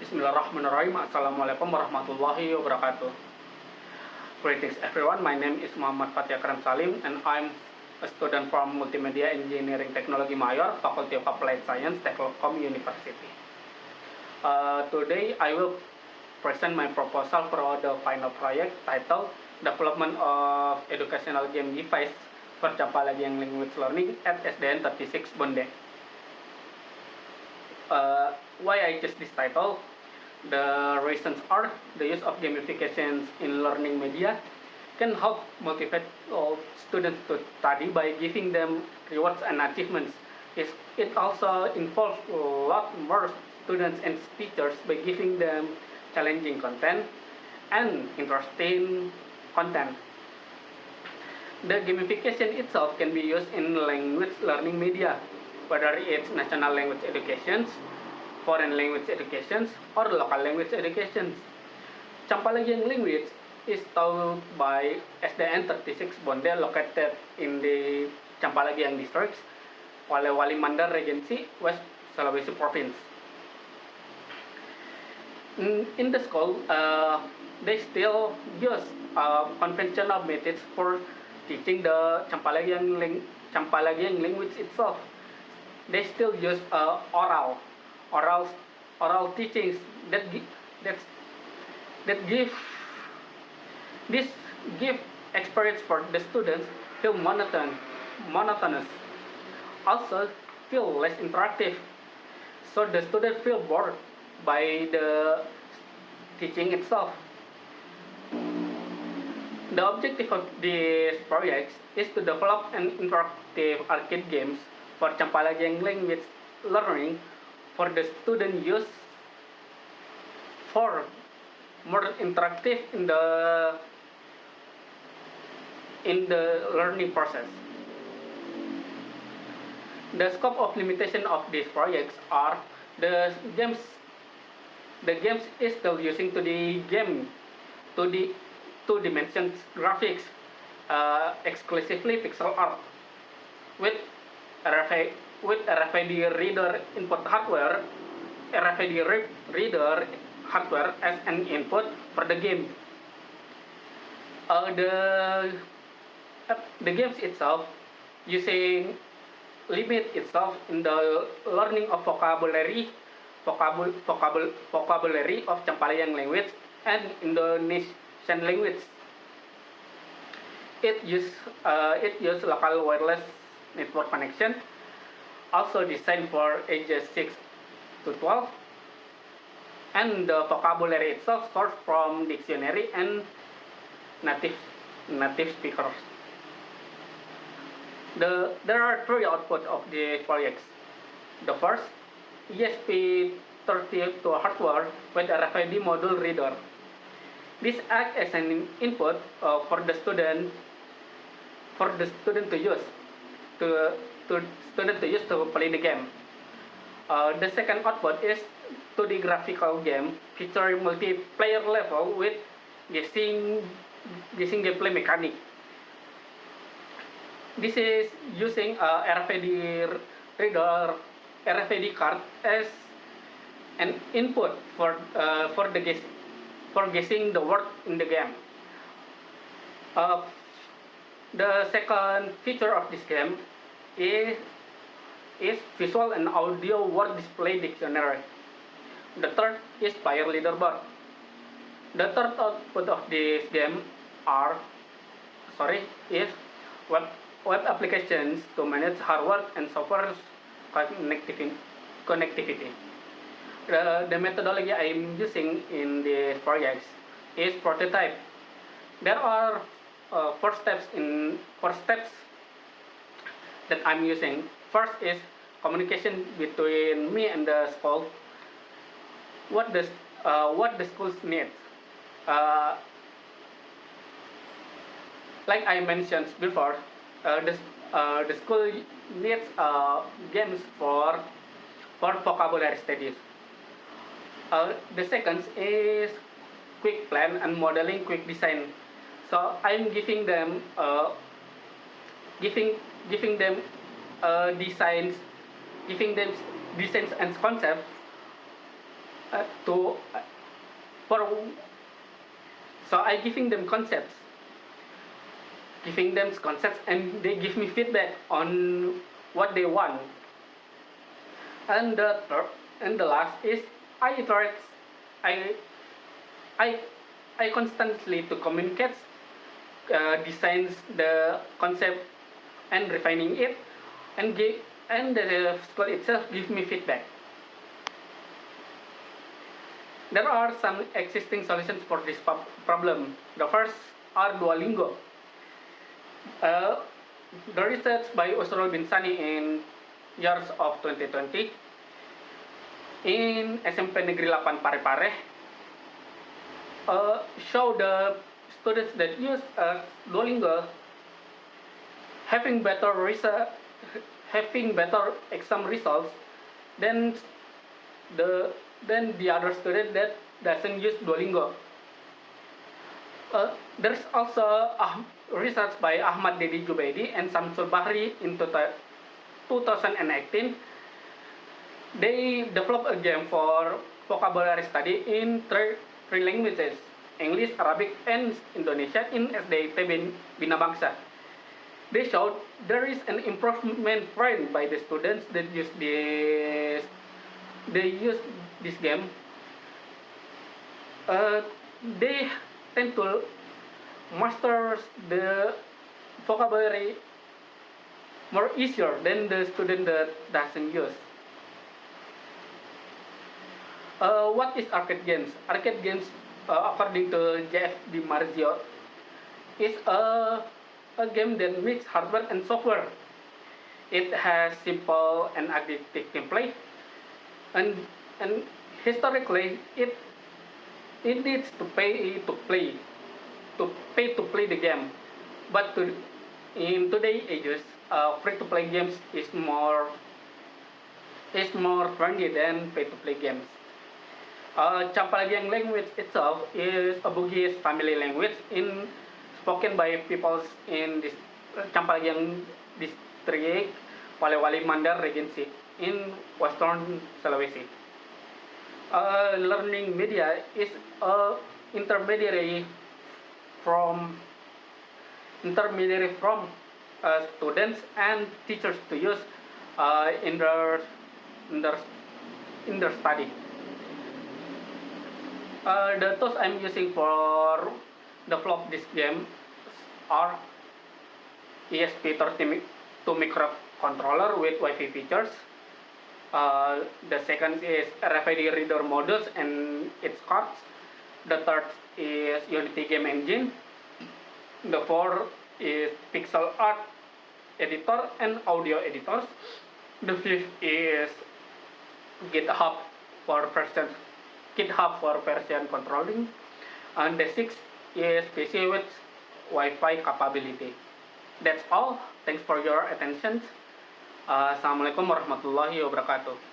Bismillahirrahmanirrahim. Assalamualaikum warahmatullahi wabarakatuh. Greetings everyone. My name is Muhammad Fatia Karam Salim and I'm a student from Multimedia Engineering Technology Mayor, Faculty of Applied Science, Telkom University. Today I will present my proposal for the final project titled Development of Educational Game Device for Campalagiang Language Learning at SDN 36 Bonde. Why I chose this title? The reasons are the use of gamifications in learning media can help motivate all students to study by giving them rewards and achievements. It also involves a lot more students and teachers by giving them challenging content and interesting content. The gamification itself can be used in language learning media, whether it's national language educations, foreign language educations, or local language educations. Campalagiang language is taught by SDN 36 Bonde located in the Campalagiang district, Wali Mandar Regency, West Sulawesi Province. In the school, they still use conventional methods for teaching the Campalagiang language itself. They still use oral teachings that give experience for the students feel monotonous, also feel less interactive, so the students feel bored by the teaching itself. The objective of these projects is to develop an interactive arcade games for Campalagiang language learning for the student use for more interactive in the learning process. The scope of limitation of these projects are the games is still using to the two-dimension graphics, exclusively pixel art with RFID reader input hardware, RFID reader hardware as an input for the game. The games itself using limit itself in the learning of vocabulary of Campalagiang language and Indonesian language. It use local wireless network connection, also designed for ages 6 to 12, and the vocabulary itself sourced from dictionary and native speakers. There are three outputs of the projects. The first, ESP32 hardware with RFID module reader. This acts as an input for the student to use to play the game. The second output is 2D graphical game featuring multiplayer level with guessing gameplay mechanic. This is using RFID reader, RFID card as an input for guessing the word in the game. The second feature of this game is visual and audio word display dictionary. The third is player leaderboard. The third output of this game is web applications to manage hardware and software connectivity. The methodology I am using in these projects is prototype. There are four steps that I'm using. First is communication between me and the school. What the schools need. Like I mentioned before, the school needs games for vocabulary studies. The second is quick plan and modeling quick design. So I'm giving them designs and concepts to for so I giving them concepts, and they give me feedback on what they want. And the third and the last is I iterate, I I I constantly to communicate, designs the concept and refining it, and give and the school itself gives me feedback. There are some existing solutions for this problem. The first are Duolingo. Uh, the research by Usrul bin Sani in years of 2020 in SMP Negeri 8 Parepare show the students that use Duolingo having better exam results than the other student that doesn't use Duolingo. There's also research by Ahmad Dedi Jubaidi and Samsul Bahri in 2018. They developed a game for vocabulary study in three languages, English, Arabic, and Indonesian in SDIT Bina Bangsa. They showed there is an improvement trend by the students that use this game. They tend to master the vocabulary more easier than the student that doesn't use. What is arcade games? Arcade games, according to J.F. DiMarzio, is a game that mixes hardware and software. It has simple and addictive gameplay, and historically it needs to pay to play the game. But in today's ages, free to play games is more trendy than pay to play games. Champalagiang language itself is a Bugis family language spoken by peoples in this Champalagiang district, Polewali Mandar Regency in Western Sulawesi. Learning media is a intermediary from students and teachers to use in their study. The tools I'm using for develop this game are ESP32 microcontroller with Wi-Fi features. The second is RFID reader modules and its cards. The third is Unity game engine. The fourth is pixel art editor and audio editors. The fifth is GitHub for version controlling. And the sixth is PC with Wi-Fi capability. That's all. Thanks for your attention. Assalamualaikum warahmatullahi wabarakatuh.